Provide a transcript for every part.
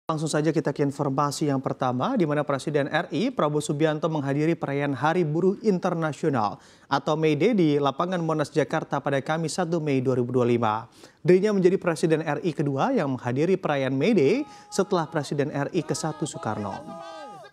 Langsung saja kita ke informasi yang pertama, di mana Presiden RI Prabowo Subianto menghadiri perayaan Hari Buruh Internasional atau May Day di lapangan Monas Jakarta pada Kamis 1 Mei 2025. Dirinya menjadi Presiden RI kedua yang menghadiri perayaan May Day setelah Presiden RI ke-1 Soekarno.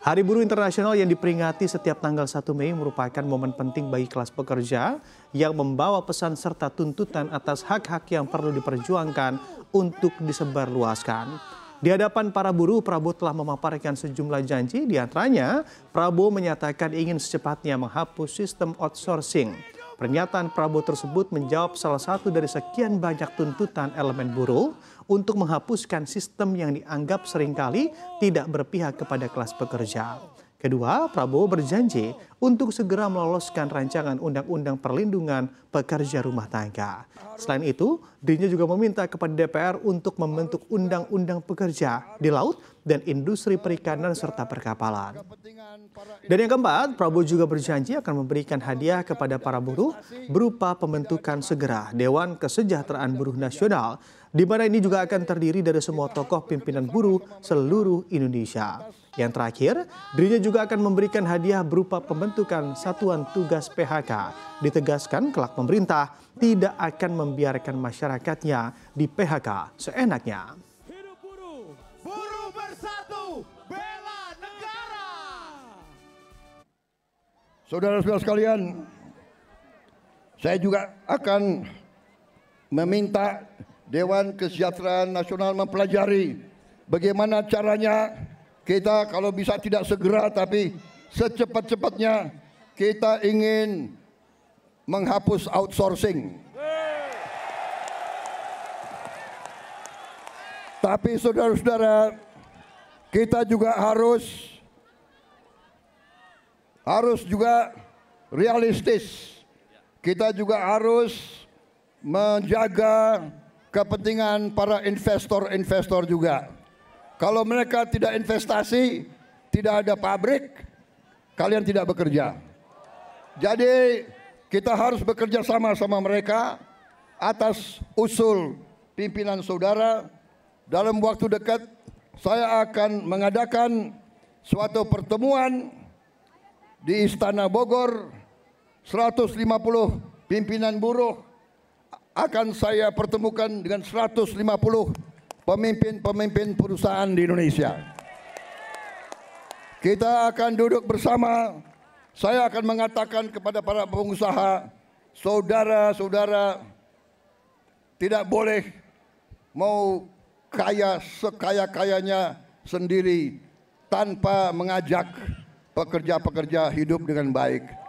Hari Buruh Internasional yang diperingati setiap tanggal 1 Mei merupakan momen penting bagi kelas pekerja yang membawa pesan serta tuntutan atas hak-hak yang perlu diperjuangkan untuk disebarluaskan. Di hadapan para buruh, Prabowo telah memaparkan sejumlah janji, diantaranya Prabowo menyatakan ingin secepatnya menghapus sistem outsourcing. Pernyataan Prabowo tersebut menjawab salah satu dari sekian banyak tuntutan elemen buruh untuk menghapuskan sistem yang dianggap seringkali tidak berpihak kepada kelas pekerja. Kedua, Prabowo berjanji untuk segera meloloskan rancangan Undang-Undang Perlindungan Pekerja Rumah Tangga. Selain itu, dirinya juga meminta kepada DPR untuk membentuk Undang-Undang Pekerja di Laut dan Industri Perikanan serta Perkapalan. Dan yang keempat, Prabowo juga berjanji akan memberikan hadiah kepada para buruh berupa pembentukan segera Dewan Kesejahteraan Buruh Nasional, di mana ini juga akan terdiri dari semua tokoh pimpinan buruh seluruh Indonesia. Yang terakhir, dirinya juga akan memberikan hadiah berupa pembentukan Satuan Tugas PHK. Ditegaskan kelak pemerintah tidak akan membiarkan masyarakatnya di PHK seenaknya. Hidup buruh, buruh bersatu, bela negara. Saudara-saudara sekalian, saya juga akan meminta Dewan Kesejahteraan Nasional mempelajari bagaimana caranya kita kalau bisa tidak segera tapi secepat-cepatnya kita ingin menghapus outsourcing. Tapi saudara-saudara, kita juga harus juga realistis. Kita juga harus menjaga kepentingan para investor-investor juga. Kalau mereka tidak investasi, tidak ada pabrik, kalian tidak bekerja. Jadi kita harus bekerja sama mereka atas usul pimpinan saudara. Dalam waktu dekat saya akan mengadakan suatu pertemuan di Istana Bogor. 150 pimpinan buruh akan saya pertemukan dengan 150 pemimpin perusahaan di Indonesia. Kita akan duduk bersama. Saya akan mengatakan kepada para pengusaha, saudara-saudara tidak boleh mau kaya sekaya-kayanya sendiri tanpa mengajak pekerja-pekerja hidup dengan baik.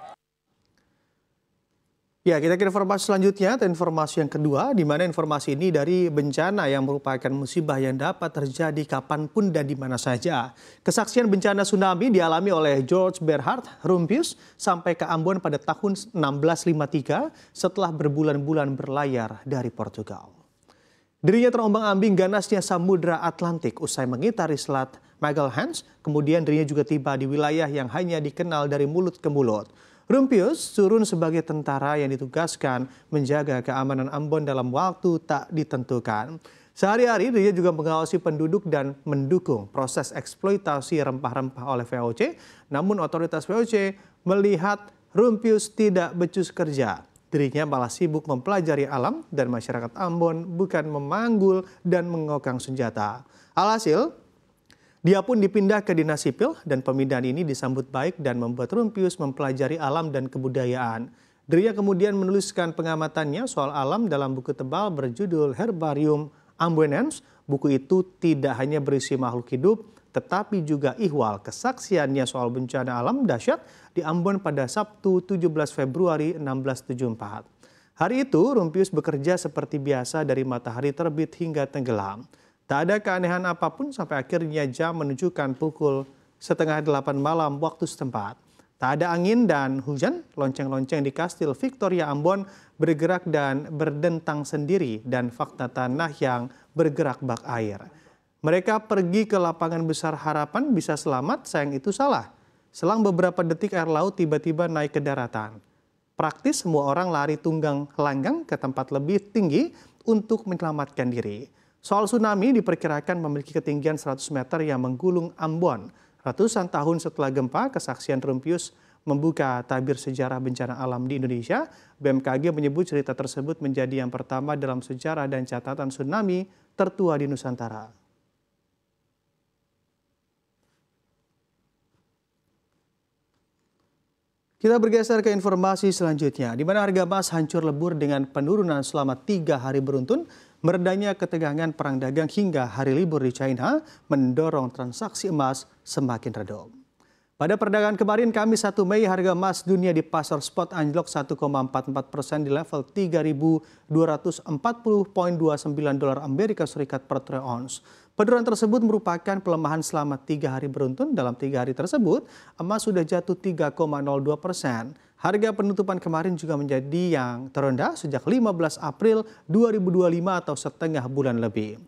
Ya, kita ke informasi selanjutnya, informasi yang kedua, di mana informasi ini dari bencana yang merupakan musibah yang dapat terjadi kapanpun dan di mana saja. Kesaksian bencana tsunami dialami oleh George Bernhard Rumpius sampai ke Ambon pada tahun 1653 setelah berbulan-bulan berlayar dari Portugal. Dirinya terombang-ambing ganasnya Samudra Atlantik usai mengitari Selat Magelhaens, kemudian dirinya juga tiba di wilayah yang hanya dikenal dari mulut ke mulut. Rumpius turun sebagai tentara yang ditugaskan menjaga keamanan Ambon dalam waktu tak ditentukan. Sehari-hari dia juga mengawasi penduduk dan mendukung proses eksploitasi rempah-rempah oleh VOC. Namun otoritas VOC melihat Rumpius tidak becus kerja. Dirinya malah sibuk mempelajari alam dan masyarakat Ambon, bukan memanggul dan mengokang senjata. Alhasil, dia pun dipindah ke dinas sipil dan pemindahan ini disambut baik dan membuat Rumpius mempelajari alam dan kebudayaan. Dirinya kemudian menuliskan pengamatannya soal alam dalam buku tebal berjudul Herbarium Ambonense. Buku itu tidak hanya berisi makhluk hidup, tetapi juga ihwal kesaksiannya soal bencana alam dahsyat di Ambon pada Sabtu 17 Februari 1674. Hari itu Rumpius bekerja seperti biasa dari matahari terbit hingga tenggelam. Tak ada keanehan apapun sampai akhirnya jam menunjukkan pukul 7:30 malam waktu setempat. Tak ada angin dan hujan, lonceng-lonceng di Kastil Victoria Ambon bergerak dan berdentang sendiri dan fakta tanah yang bergerak bak air. Mereka pergi ke lapangan besar harapan bisa selamat, sayang itu salah. Selang beberapa detik air laut tiba-tiba naik ke daratan. Praktis semua orang lari tunggang langgang ke tempat lebih tinggi untuk menyelamatkan diri. Soal tsunami diperkirakan memiliki ketinggian 100 meter yang menggulung Ambon. Ratusan tahun setelah gempa, kesaksian Rumpius membuka tabir sejarah bencana alam di Indonesia. BMKG menyebut cerita tersebut menjadi yang pertama dalam sejarah dan catatan tsunami tertua di Nusantara. Kita bergeser ke informasi selanjutnya, di mana harga emas hancur lebur dengan penurunan selama 3 hari beruntun. Meredanya ketegangan perang dagang hingga hari libur di China mendorong transaksi emas semakin redup. Pada perdagangan kemarin Kamis 1 Mei, harga emas dunia di pasar spot anjlok 1,44% di level 3.240,29 dolar Amerika Serikat per troy ounce. Penurunan tersebut merupakan pelemahan selama 3 hari beruntun. Dalam 3 hari tersebut, emas sudah jatuh 3,02%. Harga penutupan kemarin juga menjadi yang terendah sejak 15 April 2025 atau setengah bulan lebih.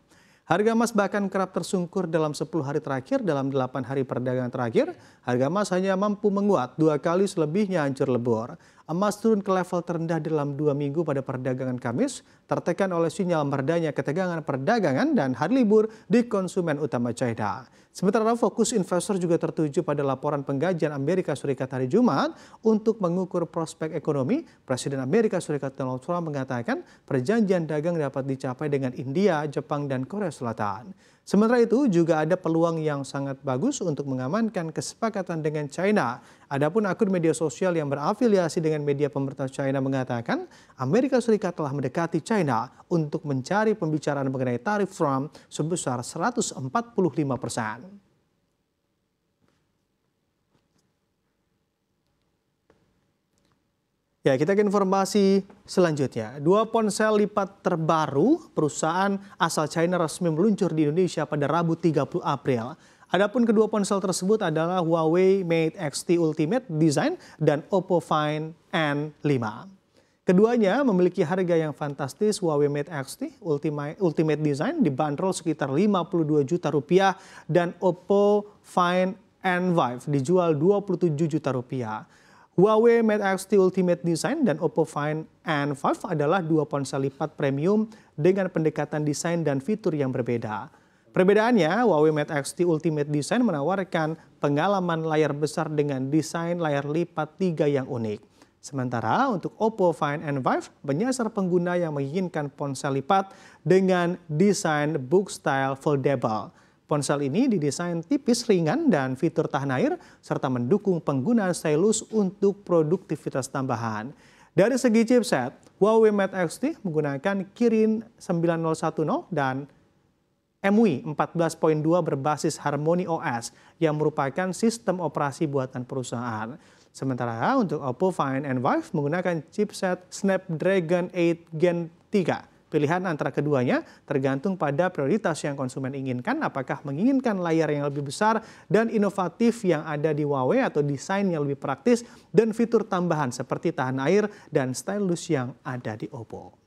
Harga emas bahkan kerap tersungkur dalam 10 hari terakhir. Dalam 8 hari perdagangan terakhir, harga emas hanya mampu menguat, 2 kali selebihnya hancur lebur. Emas turun ke level terendah dalam 2 minggu pada perdagangan Kamis, tertekan oleh sinyal meredanya ketegangan perdagangan dan hari libur di konsumen utama China. Sementara fokus investor juga tertuju pada laporan penggajian Amerika Serikat hari Jumat untuk mengukur prospek ekonomi. Presiden Amerika Serikat Donald Trump mengatakan perjanjian dagang dapat dicapai dengan India, Jepang, dan Korea Selatan. Sementara itu juga ada peluang yang sangat bagus untuk mengamankan kesepakatan dengan China. Adapun akun media sosial yang berafiliasi dengan media pemerintah China mengatakan Amerika Serikat telah mendekati China untuk mencari pembicaraan mengenai tarif Trump sebesar 145%. Ya, kita ke informasi selanjutnya. 2 ponsel lipat terbaru perusahaan asal China resmi meluncur di Indonesia pada Rabu 30 April. Adapun kedua ponsel tersebut adalah Huawei Mate X-T Ultimate Design dan Oppo Find N5. Keduanya memiliki harga yang fantastis. Huawei Mate X-T Ultimate Design dibanderol sekitar 52 juta rupiah dan Oppo Find N5 dijual 27 juta rupiah. Huawei Mate X-T Ultimate Design dan Oppo Find N5 adalah 2 ponsel lipat premium dengan pendekatan desain dan fitur yang berbeda. Perbedaannya, Huawei Mate X-T Ultimate Design menawarkan pengalaman layar besar dengan desain layar lipat 3 yang unik. Sementara untuk Oppo Find N5 menyasar pengguna yang menginginkan ponsel lipat dengan desain book style foldable. Ponsel ini didesain tipis, ringan, dan fitur tahan air, serta mendukung penggunaan stylus untuk produktivitas tambahan. Dari segi chipset, Huawei Mate X-T menggunakan Kirin 9010 dan MUI 14.2 berbasis Harmony OS yang merupakan sistem operasi buatan perusahaan. Sementara untuk Oppo Find N5 menggunakan chipset Snapdragon 8 Gen 3. Pilihan antara keduanya tergantung pada prioritas yang konsumen inginkan, apakah menginginkan layar yang lebih besar dan inovatif yang ada di Huawei atau desain yang lebih praktis dan fitur tambahan seperti tahan air dan stylus yang ada di Oppo.